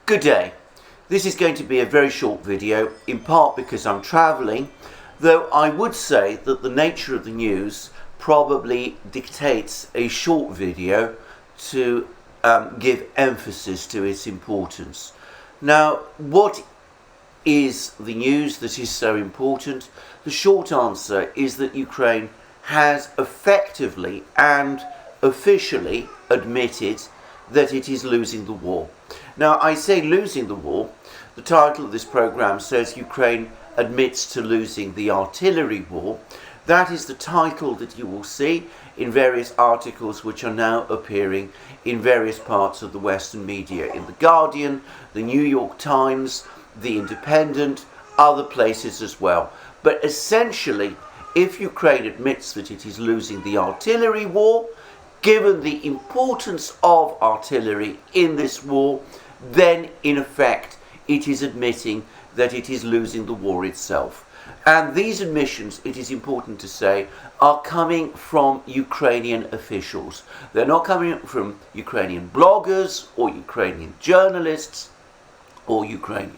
Good day. This is going to be a very short video, in part because I'm travelling, though I would say that the nature of the news probably dictates a short video to give emphasis to its importance. Now, what is the news that is so important? The short answer is that Ukraine has effectively and officially admitted that it is losing the war. Now, I say losing the war. The title of this program says Ukraine admits to losing the artillery war. That is the title that you will see in various articles which are now appearing in various parts of the Western media, in The Guardian, The New York Times, The Independent, other places as well. But essentially, if Ukraine admits that it is losing the artillery war, given the importance of artillery in this war, then in effect it is admitting that it is losing the war itself. And these admissions, it is important to say, are coming from Ukrainian officials. They're not coming from Ukrainian bloggers or Ukrainian journalists or Ukrainian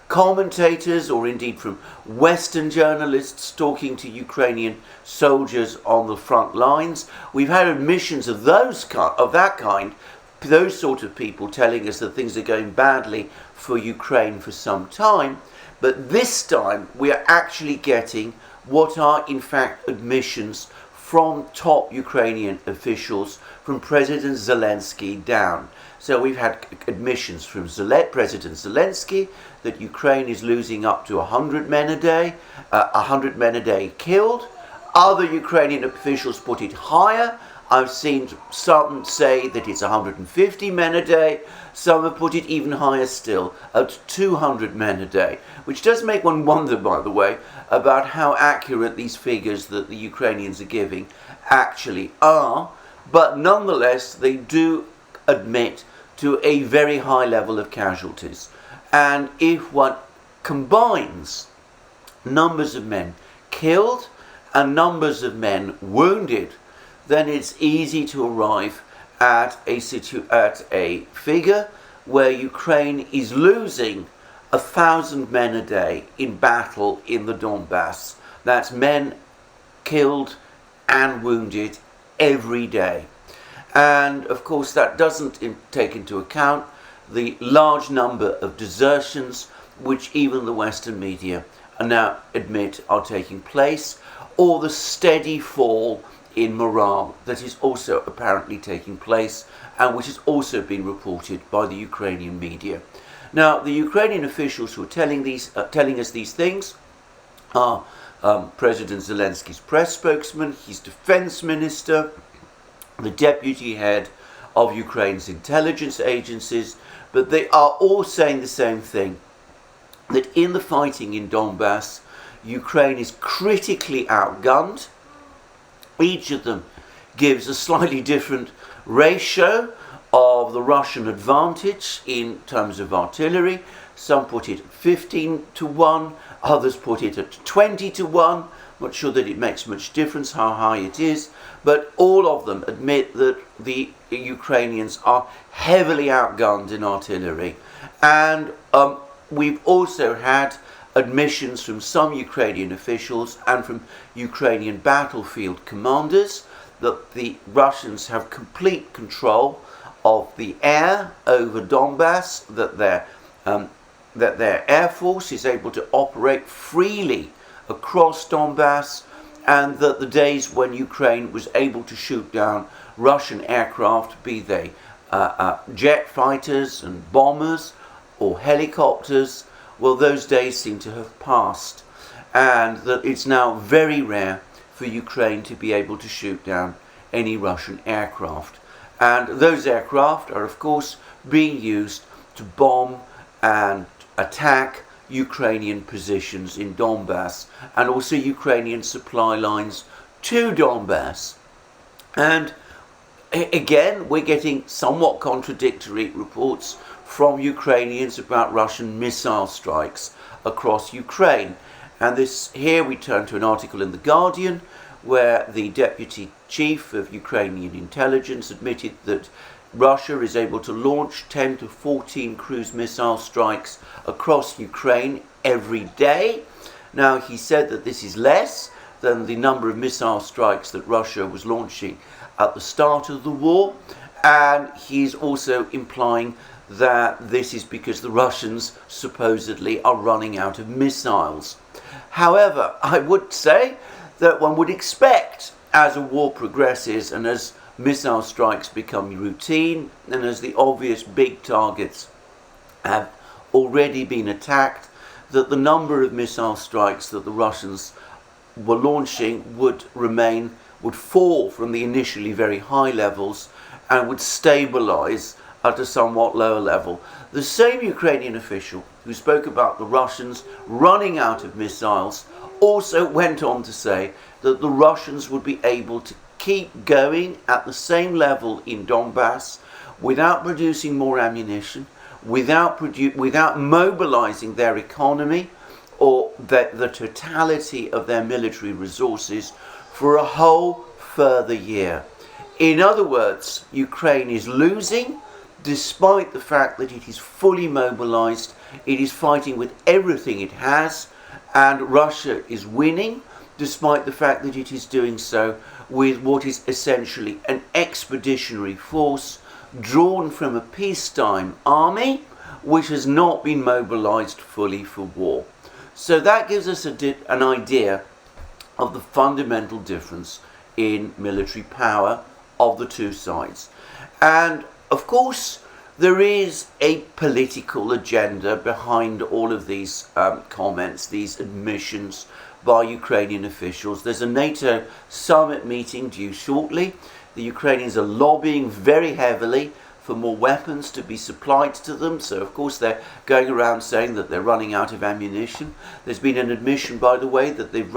commentators, or indeed from Western journalists talking to Ukrainian soldiers on the front lines. We've had admissions of that kind, those sort of people telling us that things are going badly for Ukraine for some time. But this time we are actually getting what are in fact admissions from top Ukrainian officials, from President Zelensky down. So we've had admissions from President Zelensky that Ukraine is losing up to 100 men a day, 100 men a day killed. Other Ukrainian officials put it higher. I've seen some say that it's 150 men a day. Some have put it even higher still, at 200 men a day, which does make one wonder, by the way, about how accurate these figures that the Ukrainians are giving actually are. But nonetheless, they do admit to a very high level of casualties. And if one combines numbers of men killed and numbers of men wounded, then it's easy to arrive at a figure where Ukraine is losing 1,000 men a day in battle in the Donbass. That's men killed and wounded every day. And of course that doesn't take into account the large number of desertions which even the Western media now admit are taking place, or the steady fall in morale that is also apparently taking place, and which has also been reported by the Ukrainian media. Now, the Ukrainian officials who are telling us these things are President Zelensky's press spokesman, his defense minister, the deputy head of Ukraine's intelligence agencies, but they are all saying the same thing, that in the fighting in Donbass, Ukraine is critically outgunned. Each of them gives a slightly different ratio of the Russian advantage in terms of artillery. Some put it 15-1, others put it at 20-1. Not sure that it makes much difference how high it is, but all of them admit that the Ukrainians are heavily outgunned in artillery. And we've also had admissions from some Ukrainian officials and from Ukrainian battlefield commanders that the Russians have complete control of the air over Donbass, that their air force is able to operate freely across Donbass, and that the days when Ukraine was able to shoot down Russian aircraft, be they jet fighters and bombers or helicopters, well, those days seem to have passed, and that it's now very rare for Ukraine to be able to shoot down any Russian aircraft. And those aircraft are, of course, being used to bomb and attack Ukrainian positions in Donbass, and also Ukrainian supply lines to Donbass. And again, we're getting somewhat contradictory reports from Ukrainians about Russian missile strikes across Ukraine. And here we turn to an article in The Guardian where the deputy chief of Ukrainian intelligence admitted that Russia is able to launch 10 to 14 cruise missile strikes across Ukraine every day. Now, he said that this is less than the number of missile strikes that Russia was launching at the start of the war, and he's also implying that this is because the Russians supposedly are running out of missiles. However, I would say that one would expect, as a war progresses and as missile strikes become routine and as the obvious big targets have already been attacked, that the number of missile strikes that the Russians were launching would fall from the initially very high levels and would stabilize at a somewhat lower level. The same Ukrainian official who spoke about the Russians running out of missiles also went on to say that the Russians would be able to keep going at the same level in Donbass without producing more ammunition, without mobilizing their economy or the totality of their military resources for a whole further year. In other words, Ukraine is losing despite the fact that it is fully mobilized, it is fighting with everything it has, and Russia is winning despite the fact that it is doing so with what is essentially an expeditionary force drawn from a peacetime army which has not been mobilized fully for war. So that gives us an idea of the fundamental difference in military power of the two sides. And of course, there is a political agenda behind all of these comments, these admissions by Ukrainian officials. There's a NATO summit meeting due shortly. The Ukrainians are lobbying very heavily for more weapons to be supplied to them. So, of course, they're going around saying that they're running out of ammunition. There's been an admission, by the way, that they've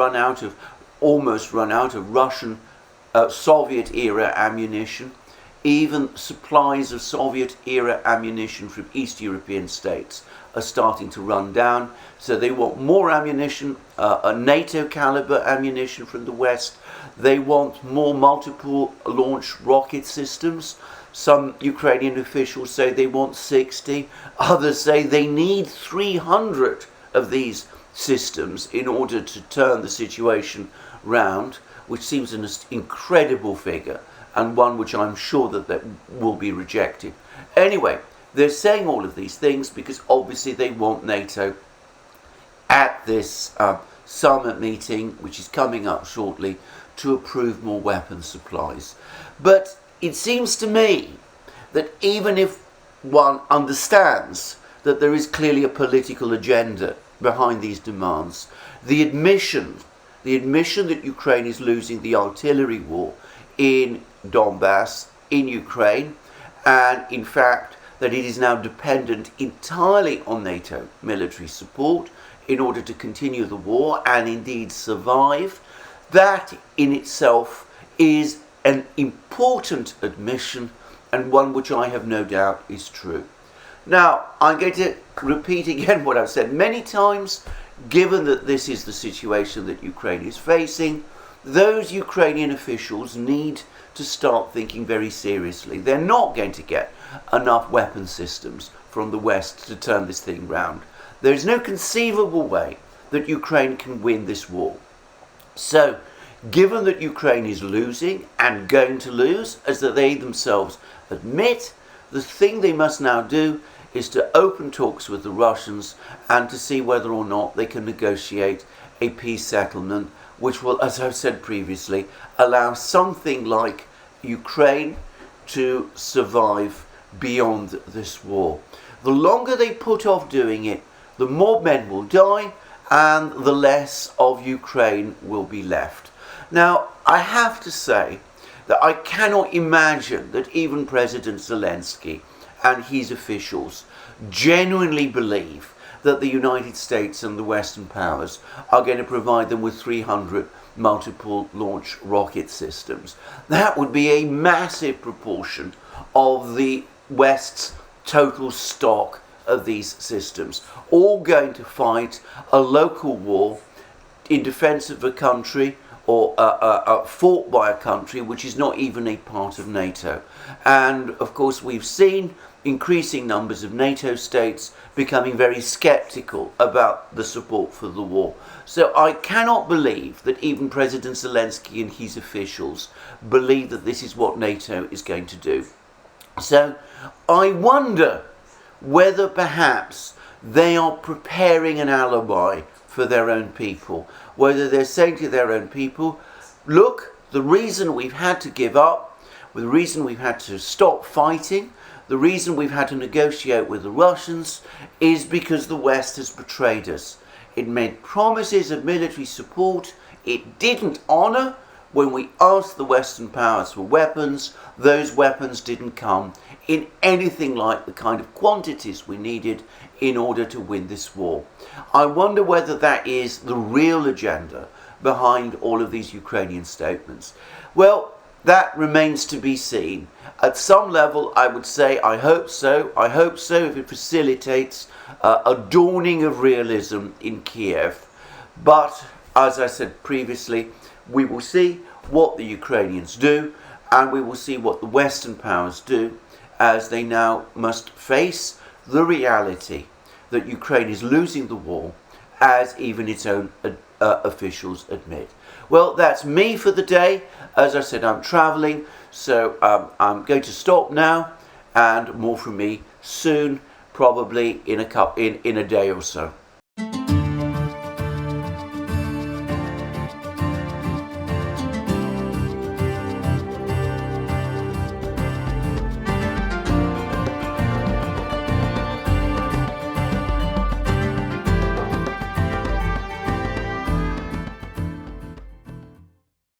almost run out of Russian Soviet-era ammunition. Even supplies of Soviet-era ammunition from East European states are starting to run down. So they want more ammunition, a NATO-caliber ammunition from the West. They want more multiple launch rocket systems. Some Ukrainian officials say they want 60. Others say they need 300 of these systems in order to turn the situation round, which seems an incredible figure, and one which I'm sure that will be rejected. Anyway, they're saying all of these things because obviously they want NATO at this summit meeting, which is coming up shortly, to approve more weapons supplies. But it seems to me that even if one understands that there is clearly a political agenda behind these demands, the admission that Ukraine is losing the artillery war in Donbass, in Ukraine, and in fact that it is now dependent entirely on NATO military support in order to continue the war and indeed survive, that in itself is an important admission, and one which I have no doubt is true. Now, I'm going to repeat again what I've said many times. Given that this is the situation that Ukraine is facing, those Ukrainian officials need to start thinking very seriously. They're not going to get enough weapon systems from the West to turn this thing round. There is no conceivable way that Ukraine can win this war. So, given that Ukraine is losing and going to lose, as they themselves admit, the thing they must now do is to open talks with the Russians and to see whether or not they can negotiate a peace settlement which will, as I've said previously, allow something like Ukraine to survive beyond this war. The longer they put off doing it, the more men will die and the less of Ukraine will be left. Now, I have to say that I cannot imagine that even President Zelensky and his officials genuinely believe that the United States and the Western powers are going to provide them with 300 multiple launch rocket systems. That would be a massive proportion of the West's total stock of these systems, all going to fight a local war in defense of a country or fought by a country which is not even a part of NATO. And of course we've seen increasing numbers of NATO states becoming very sceptical about the support for the war. So I cannot believe that even President Zelensky and his officials believe that this is what NATO is going to do. So I wonder whether perhaps they are preparing an alibi for their own people, whether they're saying to their own people, look, the reason we've had to give up, the reason we've had to stop fighting, the reason we've had to negotiate with the Russians is because the West has betrayed us. It made promises of military support. It didn't honour. When we asked the Western powers for weapons, those weapons didn't come in anything like the kind of quantities we needed in order to win this war. I wonder whether that is the real agenda behind all of these Ukrainian statements. Well, that remains to be seen. At some level, I would say, I hope so. I hope so if it facilitates a dawning of realism in Kiev. But, as I said previously, we will see what the Ukrainians do, and we will see what the Western powers do, as they now must face the reality that Ukraine is losing the war, as even its own officials admit. Well, that's me for the day. As I said, I'm traveling, so I'm going to stop now, and more from me soon, probably in a day or so.